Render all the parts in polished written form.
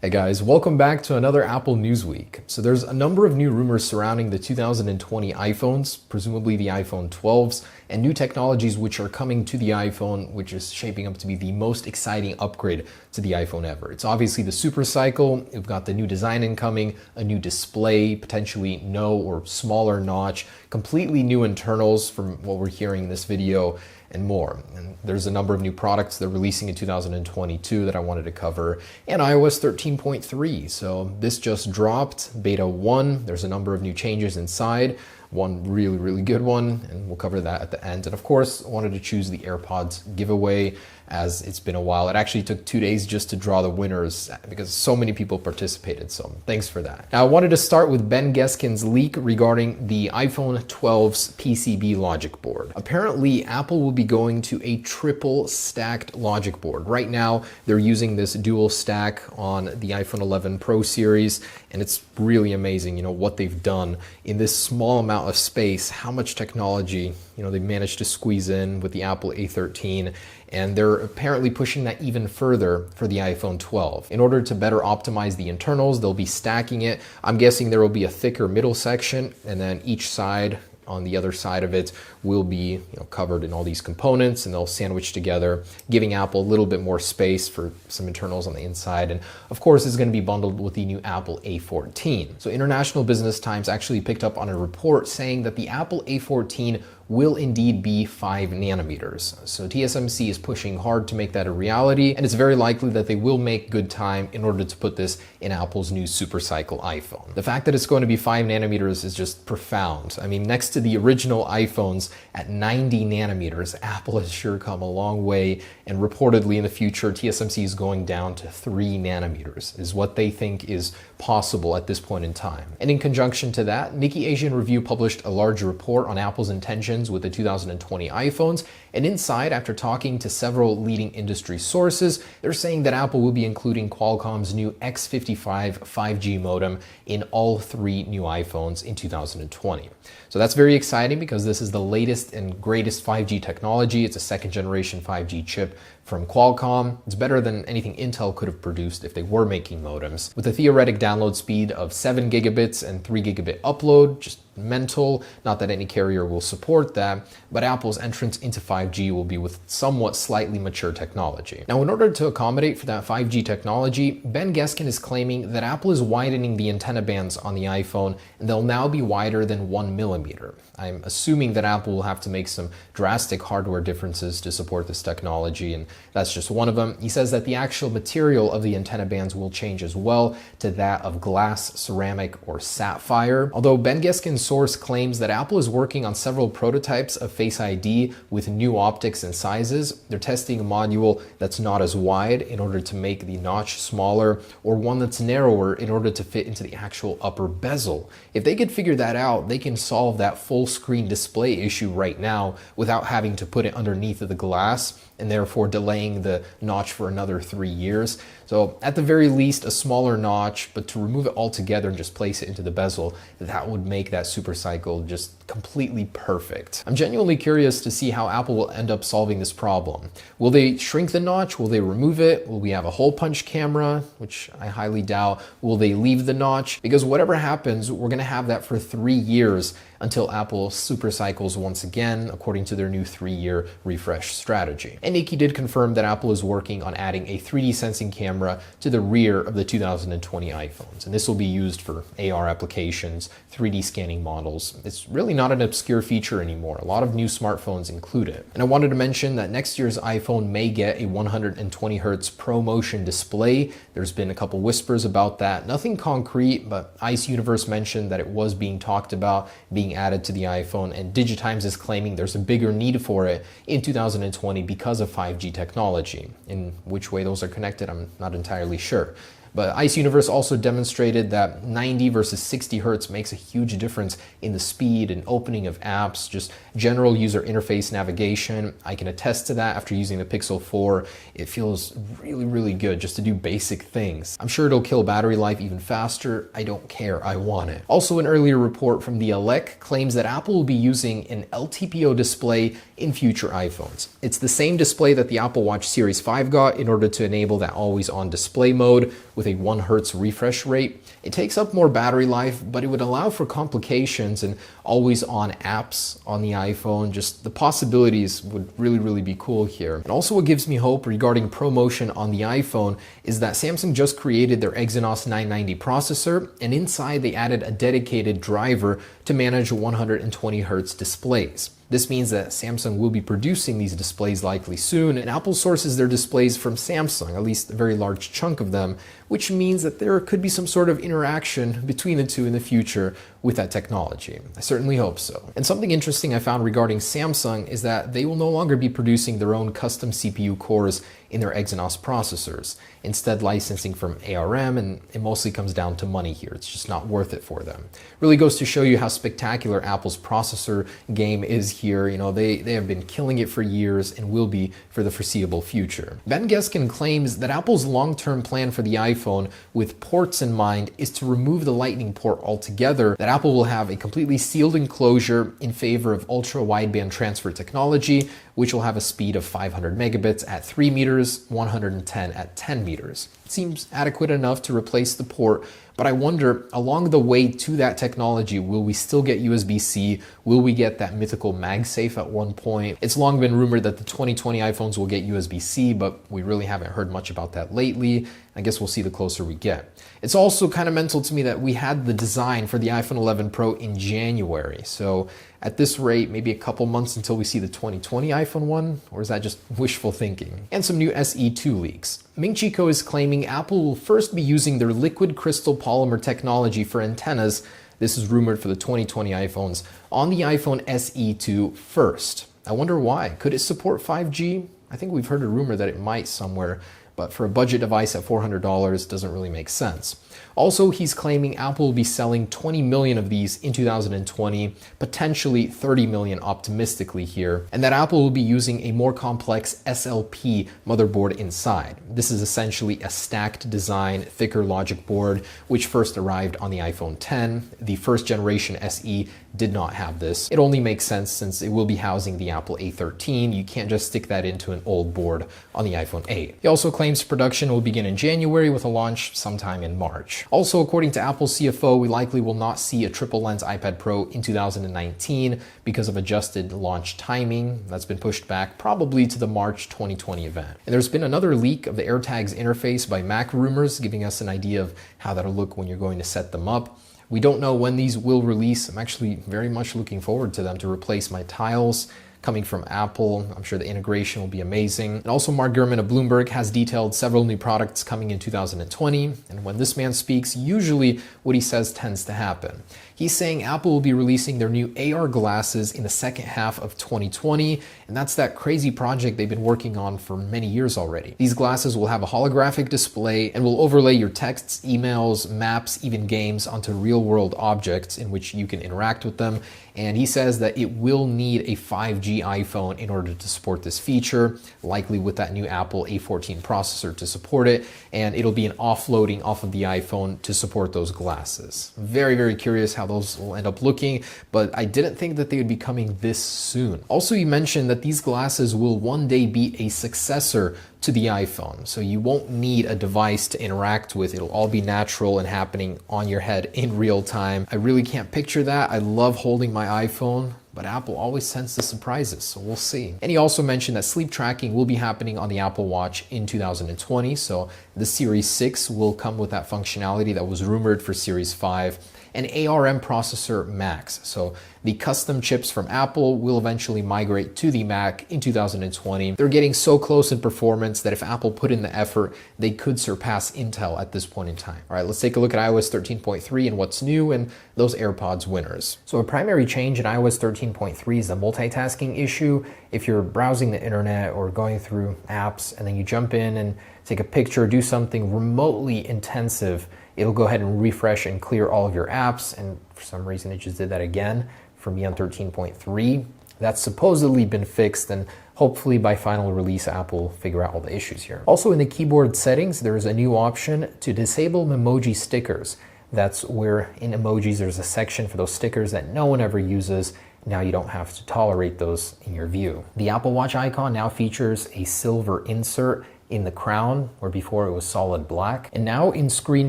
Hey guys, welcome back to another Apple News Week. So there's a number of new rumors surrounding the 2020 iPhones, presumably the iPhone 12s, and new technologies which are coming to the iPhone, which is shaping up to be the most exciting upgrade to the iPhone ever. It's obviously the Super Cycle. We've got the new design incoming, a new display, potentially no or smaller notch, completely new internals from what we're hearing in this video, and more. And there's a number of new products they're releasing in 2022 that I wanted to cover, and iOS 13.3. So this just dropped, beta 1. There's a number of new changes inside. One really good one, and we'll cover that at the end. And of course, I wanted to choose the AirPods giveaway as it's been a while. It actually took 2 days just to draw the winners because so many people participated, so thanks for that. Now, I wanted to start with Ben Geskin's leak regarding the iPhone 12's PCB logic board. Apparently, Apple will be going to a triple stacked logic board. Right now, they're using this dual stack on the iPhone 11 Pro series, and it's really amazing, what they've done in this small amount of space, how much technology, they managed to squeeze in with the Apple A13, and they're apparently pushing that even further for the iPhone 12. In order to better optimize the internals, they'll be stacking it. I'm guessing there will be a thicker middle section, and then each side on the other side of it will be covered in all these components, and they'll sandwich together, giving Apple a little bit more space for some internals on the inside. And of course, it's going to be bundled with the new Apple A14. So International Business Times actually picked up on a report saying that the Apple A14 will indeed be 5 nanometers. So TSMC is pushing hard to make that a reality, and it's very likely that they will make good time in order to put this in Apple's new Super Cycle iPhone. The fact that it's going to be 5 nanometers is just profound. I mean, next to the original iPhones at 90 nanometers, Apple has sure come a long way, and reportedly in the future, TSMC is going down to 3 nanometers, is what they think is possible at this point in time. And in conjunction to that, Nikkei Asian Review published a large report on Apple's intentions with the 2020 iPhones, and inside, after talking to several leading industry sources, they're saying that Apple will be including Qualcomm's new X55 5G modem in all 3 new iPhones in 2020. So that's very exciting because this is the latest and greatest 5G technology. It's a second generation 5G chip from Qualcomm. It's better than anything Intel could have produced if they were making modems. With a theoretic download speed of 7 gigabits and 3 gigabit upload, just mental. Not that any carrier will support that, but Apple's entrance into 5G will be with somewhat slightly mature technology. Now, in order to accommodate for that 5G technology, Ben Geskin is claiming that Apple is widening the antenna bands on the iPhone, and they'll now be wider than 1 millimeter. I'm assuming that Apple will have to make some drastic hardware differences to support this technology, and that's just one of them. He says that the actual material of the antenna bands will change as well to that of glass, ceramic, or sapphire. Although Ben Geskin's source claims that Apple is working on several prototypes of Face ID with new optics and sizes. They're testing a module that's not as wide in order to make the notch smaller, or one that's narrower in order to fit into the actual upper bezel. If they could figure that out, they can solve that full screen display issue right now without having to put it underneath of the glass, and therefore delaying the notch for another 3 years. So at the very least, a smaller notch, but to remove it altogether and just place it into the bezel, that would make that Super Cycle just completely perfect. I'm genuinely curious to see how Apple will end up solving this problem. Will they shrink the notch? Will they remove it? Will we have a hole punch camera, which I highly doubt? Will they leave the notch? Because whatever happens, we're gonna have that for 3 years until Apple super cycles once again, according to their new 3-year refresh strategy. And Nikkei did confirm that Apple is working on adding a 3D sensing camera to the rear of the 2020 iPhones. And this will be used for AR applications, 3D scanning models. It's really not an obscure feature anymore. A lot of new smartphones include it. And I wanted to mention that next year's iPhone may get a 120 Hz ProMotion display. There's been a couple whispers about that. Nothing concrete, but Ice Universe mentioned that it was being talked about, being added to the iPhone, and Digitimes is claiming there's a bigger need for it in 2020 because of 5G technology. In which way those are connected, I'm not entirely sure. But Ice Universe also demonstrated that 90 versus 60 Hertz makes a huge difference in the speed and opening of apps, just general user interface navigation. I can attest to that after using the Pixel 4. It feels really good just to do basic things. I'm sure it'll kill battery life even faster. I don't care, I want it. Also, an earlier report from the Elec claims that Apple will be using an LTPO display in future iPhones. It's the same display that the Apple Watch Series 5 got in order to enable that always-on display mode, with a 1 Hz refresh rate. It takes up more battery life, but it would allow for complications and always on apps on the iPhone. Just the possibilities would really be cool here. And also what gives me hope regarding ProMotion on the iPhone is that Samsung just created their Exynos 990 processor, and inside they added a dedicated driver to manage 120 Hz displays. This means that Samsung will be producing these displays likely soon, and Apple sources their displays from Samsung, at least a very large chunk of them, which means that there could be some sort of interaction between the two in the future with that technology. I certainly hope so. And something interesting I found regarding Samsung is that they will no longer be producing their own custom CPU cores in their Exynos processors, instead licensing from ARM, and it mostly comes down to money here. It's just not worth it for them. Really goes to show you how spectacular Apple's processor game is here. You know, they have been killing it for years and will be for the foreseeable future. Ben Geskin claims that Apple's long-term plan for the iPhone with ports in mind is to remove the Lightning port altogether, that Apple will have a completely sealed enclosure in favor of ultra-wideband transfer technology, which will have a speed of 500 megabits at 3 meters, 110 at 10 meters. It seems adequate enough to replace the port, but I wonder, along the way to that technology, will we still get USB-C? Will we get that mythical MagSafe at one point? It's long been rumored that the 2020 iPhones will get USB-C, but we really haven't heard much about that lately. I guess we'll see the closer we get. It's also kind of mental to me that we had the design for the iPhone 11 Pro in January. So at this rate, maybe a couple months until we see the 2020 iPhone 1, or is that just wishful thinking? And some new SE2 leaks. Ming Chi Kuo is claiming Apple will first be using their liquid crystal polymer technology for antennas. This is rumored for the 2020 iPhones on the iPhone SE2 first. I wonder why. Could it support 5G? I think we've heard a rumor that it might somewhere, but for a budget device at $400 doesn't really make sense. Also, he's claiming Apple will be selling 20 million of these in 2020, potentially 30 million optimistically here, and that Apple will be using a more complex SLP motherboard inside. This is essentially a stacked design, thicker logic board, which first arrived on the iPhone X. The first generation SE did not have this. It only makes sense since it will be housing the Apple A13. You can't just stick that into an old board on the iPhone 8. He also claims production will begin in January with a launch sometime in March. Also, according to Apple CFO, we likely will not see a triple lens iPad Pro in 2019 because of adjusted launch timing. That's been pushed back probably to the March 2020 event. And there's been another leak of the AirTags interface by Mac Rumors, giving us an idea of how that'll look when you're going to set them up. We don't know when these will release. I'm actually very much looking forward to them to replace my tiles coming from Apple. I'm sure the integration will be amazing. And also Mark Gurman of Bloomberg has detailed several new products coming in 2020. And when this man speaks, usually what he says tends to happen. He's saying Apple will be releasing their new AR glasses in the second half of 2020, and that's that crazy project they've been working on for many years already. These glasses will have a holographic display and will overlay your texts, emails, maps, even games onto real-world objects in which you can interact with them. And he says that it will need a 5G iPhone in order to support this feature, likely with that new Apple A14 processor to support it, and it'll be an offloading off of the iPhone to support those glasses. Very curious how those will end up looking, but I didn't think that they would be coming this soon. Also, you mentioned that these glasses will one day be a successor to the iPhone, so you won't need a device to interact with. It'll all be natural and happening on your head in real time. I really can't picture that. I love holding my iPhone, but Apple always tends to surprise us, so we'll see. And he also mentioned that sleep tracking will be happening on the Apple Watch in 2020, so the Series 6 will come with that functionality that was rumored for Series 5. And ARM processor Macs. So the custom chips from Apple will eventually migrate to the Mac in 2020. They're getting so close in performance that if Apple put in the effort, they could surpass Intel at this point in time. All right, let's take a look at iOS 13.3 and what's new and those AirPods winners. So a primary change in iOS 13.3 is the multitasking issue. If you're browsing the internet or going through apps and then you jump in and take a picture, do something remotely intensive, it'll go ahead and refresh and clear all of your apps, and for some reason it just did that again for me on 13.3. That's supposedly been fixed, and hopefully by final release Apple will figure out all the issues here. Also in the keyboard settings, there is a new option to disable Memoji stickers. That's where in emojis there's a section for those stickers that no one ever uses. Now you don't have to tolerate those in your view. The Apple Watch icon now features a silver insert in the crown, where before it was solid black. And now in screen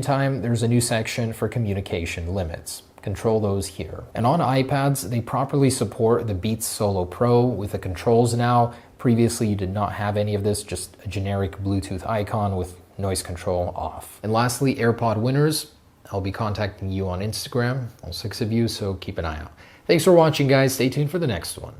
time, there's a new section for communication limits. Control those here. And on iPads, they properly support the Beats Solo Pro with the controls now. Previously, you did not have any of this, just a generic Bluetooth icon with noise control off. And lastly, AirPod winners. I'll be contacting you on Instagram, all 6 of you, so keep an eye out. Thanks for watching, guys. Stay tuned for the next one.